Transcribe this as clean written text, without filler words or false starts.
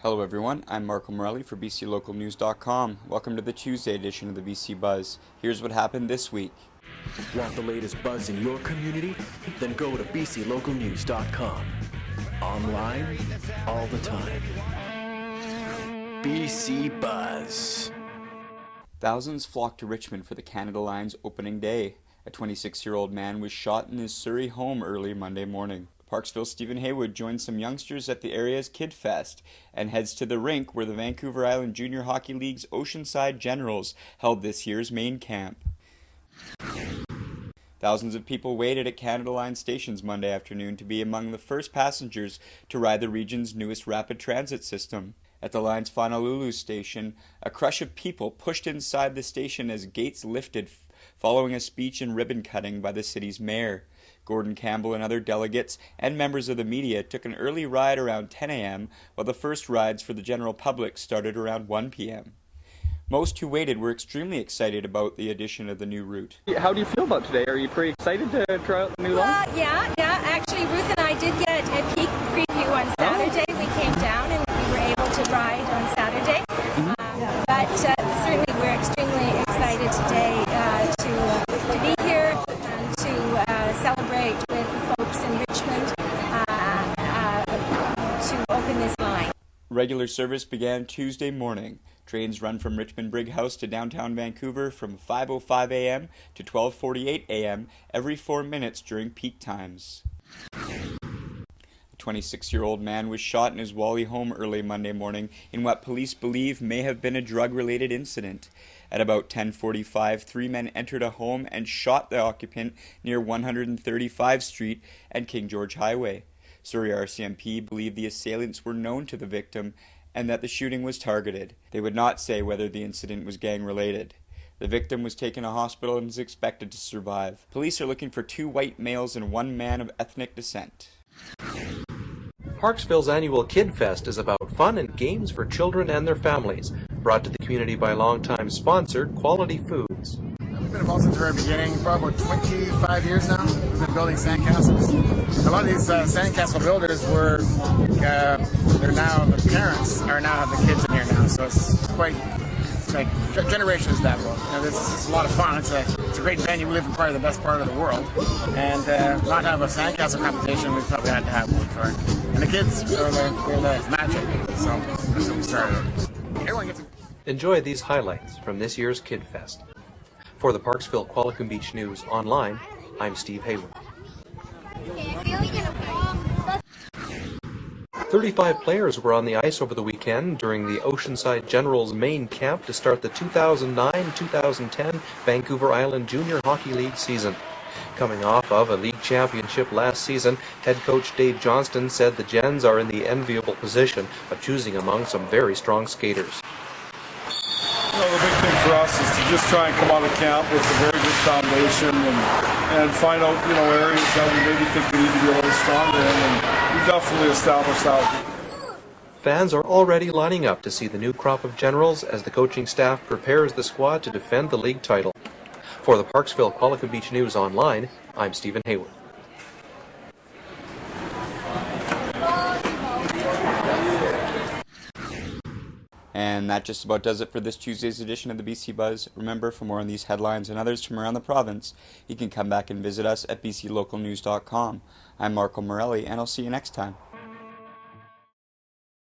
Hello everyone, I'm Marco Morelli for BCLocalNews.com. Welcome to the Tuesday edition of the BC Buzz. Here's what happened this week. Want the latest buzz in your community? Then go to BCLocalNews.com. Online, all the time. BC Buzz. Thousands flocked to Richmond for the Canada Line's opening day. A 26-year-old man was shot in his Surrey home early Monday morning. Parksville Stephen Haywood joins some youngsters at the area's KidFest and heads to the rink where the Vancouver Island Junior Hockey League's Oceanside Generals held this year's main camp. Thousands of people waited at Canada Line stations Monday afternoon to be among the first passengers to ride the region's newest rapid transit system. At the line's Honolulu station, a crush of people pushed inside the station as gates lifted following a speech and ribbon cutting by the city's mayor. Gordon Campbell and other delegates and members of the media took an early ride around 10 a.m., while the first rides for the general public started around 1 p.m. Most who waited were extremely excited about the addition of the new route. How do you feel about today? Are you pretty excited to try out the new line? Yeah. Actually, Ruth and I did get a peek preview on Saturday. We came down and we were able to ride on Saturday. But certainly we're extremely excited today to be here and to celebrate with the folks in Richmond to open this line. Regular service began Tuesday morning. Trains run from Richmond Brig House to downtown Vancouver from 5:05 a.m. to 12:48 a.m. every 4 minutes during peak times. A 26-year-old man was shot in his Wally home early Monday morning in what police believe may have been a drug-related incident. At about 10:45, 3 men entered a home and shot the occupant near 135 Street and King George Highway. Surrey RCMP believe the assailants were known to the victim and that the shooting was targeted. They would not say whether the incident was gang-related. The victim was taken to hospital and is expected to survive. Police are looking for 2 white males and 1 man of ethnic descent. Parksville's annual KidFest is about fun and games for children and their families, brought to the community by longtime sponsor Quality Foods. We've been involved since the very beginning, probably about 25 years now. We've been building sandcastles. A lot of these sandcastle builders the parents are now have the kids in here now, so it's like generations that way. It's a lot of fun. It's a great venue. We live in probably the best part of the world, and not have a sandcastle competition, we probably had to have one for it. And the kids are the magic, so that's what we started. Everyone gets. Enjoy these highlights from this year's KidFest. For the Parksville Qualicum Beach News online, I'm Steve Haywood. 35 players were on the ice over the weekend during the Oceanside Generals main camp to start the 2009-2010 Vancouver Island Junior Hockey League season. Coming off of a league championship last season, head coach Dave Johnston said the Gens are in the enviable position of choosing among some very strong skaters. The big thing for us is to just try and come out of camp with a very good foundation and find out, areas that we maybe think we need to be a little stronger in, and we've definitely established that. Fans are already lining up to see the new crop of Generals as the coaching staff prepares the squad to defend the league title. For the Parksville Qualicum Beach News online, I'm Stephen Haywood. And that just about does it for this Tuesday's edition of the BC Buzz. Remember, for more on these headlines and others from around the province, you can come back and visit us at BCLocalNews.com. I'm Marco Morelli, and I'll see you next time.